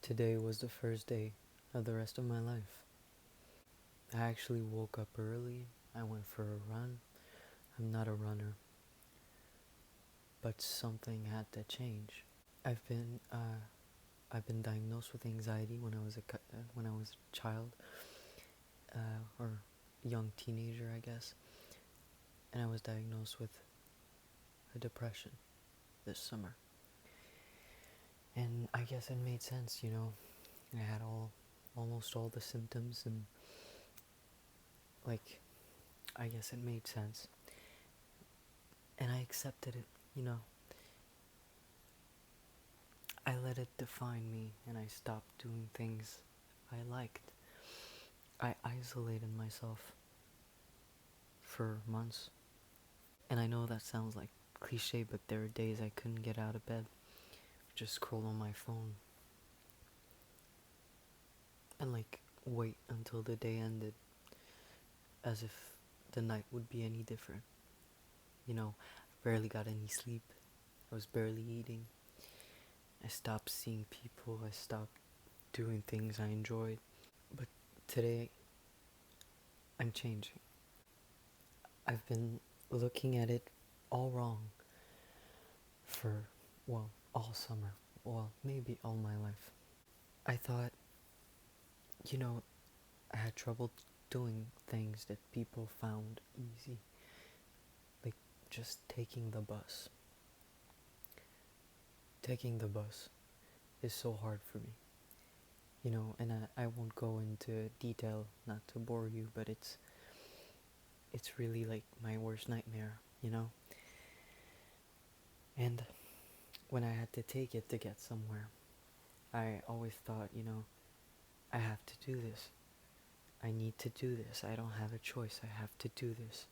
Today was the first day of the rest of my life. I actually woke up early. I went for a run. I'm not a runner, but something had to change. I've been uh, I've been diagnosed with anxiety when I was a child or young teenager, I guess, and I was diagnosed with a depression this summer. And I guess it made sense, I had almost all the symptoms, and like I guess it made sense. And I accepted it, you know. I let it define me, and I stopped doing things I liked. I isolated myself for months. And I know that sounds like cliche, but there were days I couldn't get out of bed, just scroll on my phone, and wait until the day ended, as if the night would be any different. I barely got any sleep. I was barely eating. I stopped seeing people. I stopped doing things I enjoyed. But today, I'm changing. I've been looking at it all wrong for, well, all summer. Well, maybe all my life. I thought, you know, I had trouble doing things that people found easy. Like just taking the bus. Taking the bus is so hard for me. And I won't go into detail not to bore you, but it's really like my worst nightmare. And when I had to take it to get somewhere, I always thought, I have to do this. I need to do this. I don't have a choice. I have to do this.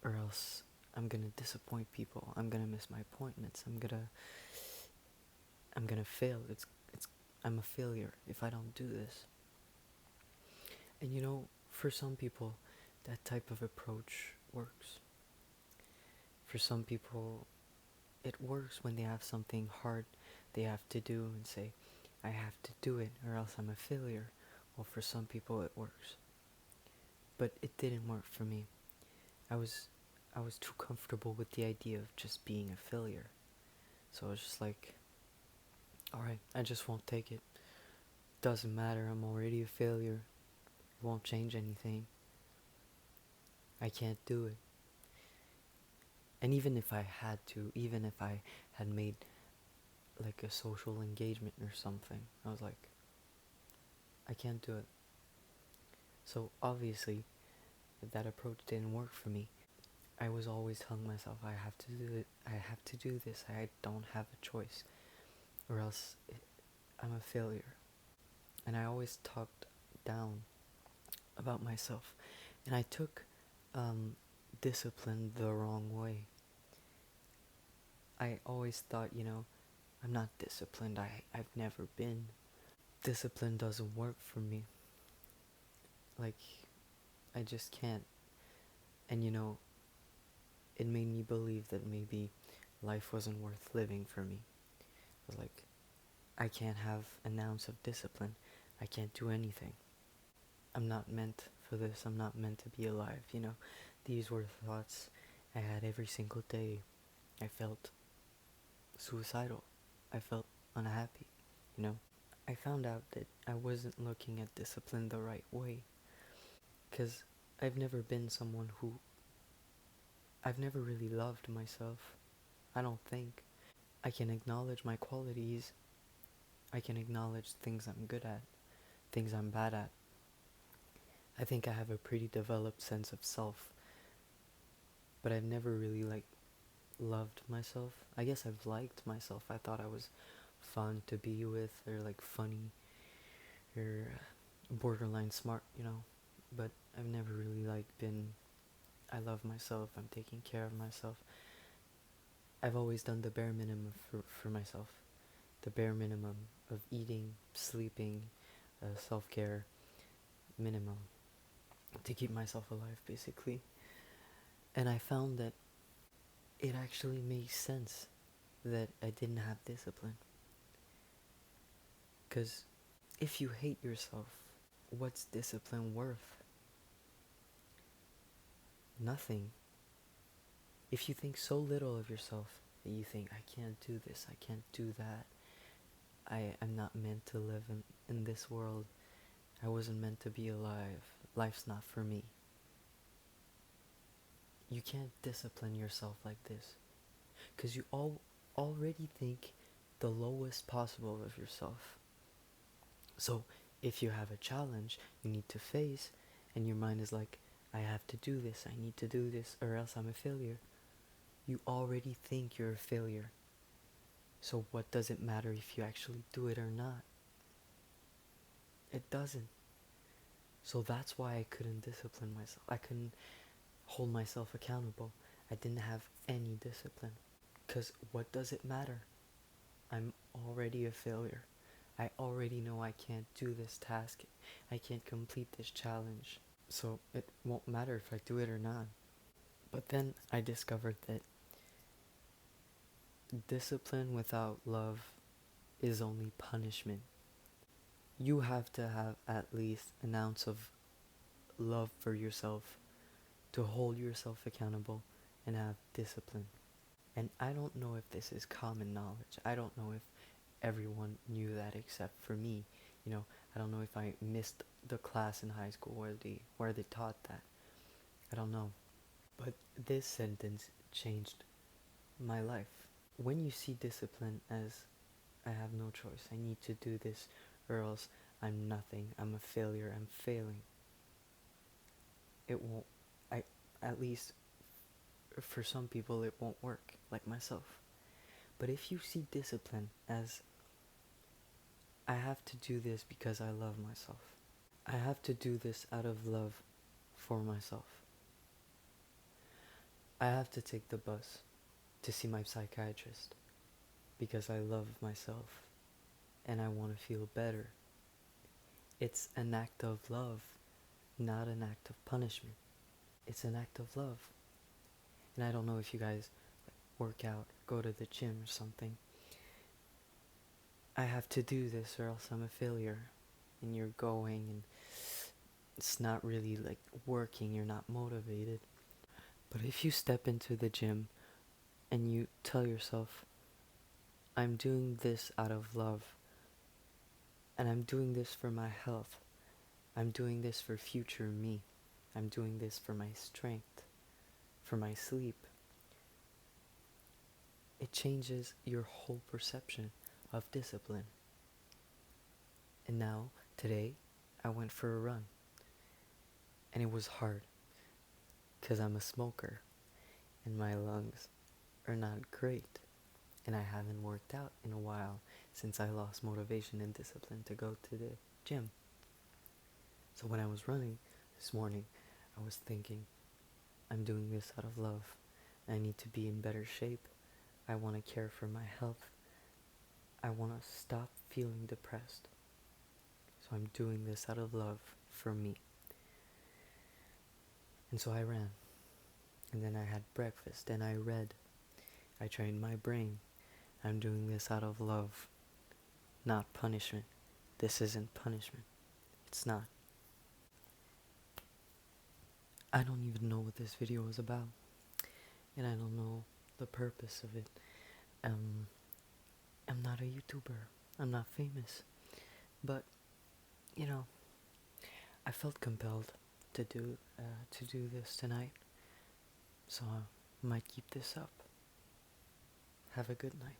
Or else I'm gonna disappoint people. I'm gonna miss my appointments. I'm gonna fail. I'm a failure if I don't do this. And for some people, that type of approach works. For some people, it works when they have something hard they have to do and say, I have to do it or else I'm a failure. Well, for some people it works. But it didn't work for me. I was too comfortable with the idea of just being a failure. So I was just like, alright, I just won't take it. Doesn't matter, I'm already a failure. It won't change anything. I can't do it. And even if I had to, even if I had made like a social engagement or something, I was like, I can't do it. So obviously, that approach didn't work for me. I was always telling myself, I have to do it, I have to do this, I don't have a choice, or else I'm a failure. And I always talked down about myself. And I took discipline the wrong way. I always thought, I'm not disciplined, I've never been. Discipline doesn't work for me. Like, I just can't. And it made me believe that maybe life wasn't worth living for me. I was like, I can't have an ounce of discipline. I can't do anything. I'm not meant for this. I'm not meant to be alive. These were thoughts I had every single day. I felt suicidal. I felt unhappy. you know. I found out that I wasn't looking at discipline the right way. Because I've never been someone who... I've never really loved myself. I don't think. I can acknowledge my qualities. I can acknowledge things I'm good at, things I'm bad at. I think I have a pretty developed sense of self, but I've never really loved myself. I guess I've liked myself. I thought I was fun to be with, or funny, or borderline smart. But I've never really been, I love myself, I'm taking care of myself. I've always done the bare minimum for myself. The bare minimum of eating, sleeping, self-care, minimum, to keep myself alive, basically. And I found that it actually makes sense that I didn't have discipline. Because if you hate yourself, what's discipline worth? Nothing. If you think so little of yourself that you think, I can't do this, I can't do that, I am not meant to live in this world, I wasn't meant to be alive, life's not for me. You can't discipline yourself like this. Because you already think the lowest possible of yourself. So if you have a challenge you need to face, and your mind is like, I have to do this, I need to do this, or else I'm a failure, you already think you're a failure. So what does it matter if you actually do it or not? It doesn't. So that's why I couldn't discipline myself. I couldn't hold myself accountable. I didn't have any discipline. Because what does it matter? I'm already a failure. I already know I can't do this task. I can't complete this challenge. So it won't matter if I do it or not. But then I discovered that discipline without love is only punishment. You have to have at least an ounce of love for yourself to hold yourself accountable and have discipline. And I don't know if this is common knowledge. I don't know if everyone knew that except for me. I don't know if I missed the class in high school where they taught that. I don't know. But this sentence changed my life. When you see discipline as, I have no choice, I need to do this or else I'm nothing, I'm a failure, I'm failing, it won't, at least for some people it won't work, like myself. But if you see discipline as, I have to do this because I love myself, I have to do this out of love for myself, I have to take the bus to see my psychiatrist because I love myself and I want to feel better. It's an act of love, not an act of punishment. It's an act of love. And I don't know if you guys work out, go to the gym or something. I have to do this or else I'm a failure. And you're going and it's not really like working, you're not motivated. But if you step into the gym and you tell yourself, I'm doing this out of love, and I'm doing this for my health, I'm doing this for future me, I'm doing this for my strength, for my sleep, it changes your whole perception of discipline. And now, today, I went for a run. And it was hard, because I'm a smoker, and my lungs are not great. And I haven't worked out in a while since I lost motivation and discipline to go to the gym. So when I was running this morning, I was thinking, I'm doing this out of love. I need to be in better shape. I want to care for my health. I want to stop feeling depressed. So I'm doing this out of love for me. And so I ran. And then I had breakfast and I read. I trained my brain. I'm doing this out of love, not punishment. This isn't punishment. It's not. I don't even know what this video is about. And I don't know the purpose of it. I'm not a YouTuber. I'm not famous. But, I felt compelled to do this tonight. So I might keep this up. Have a good night.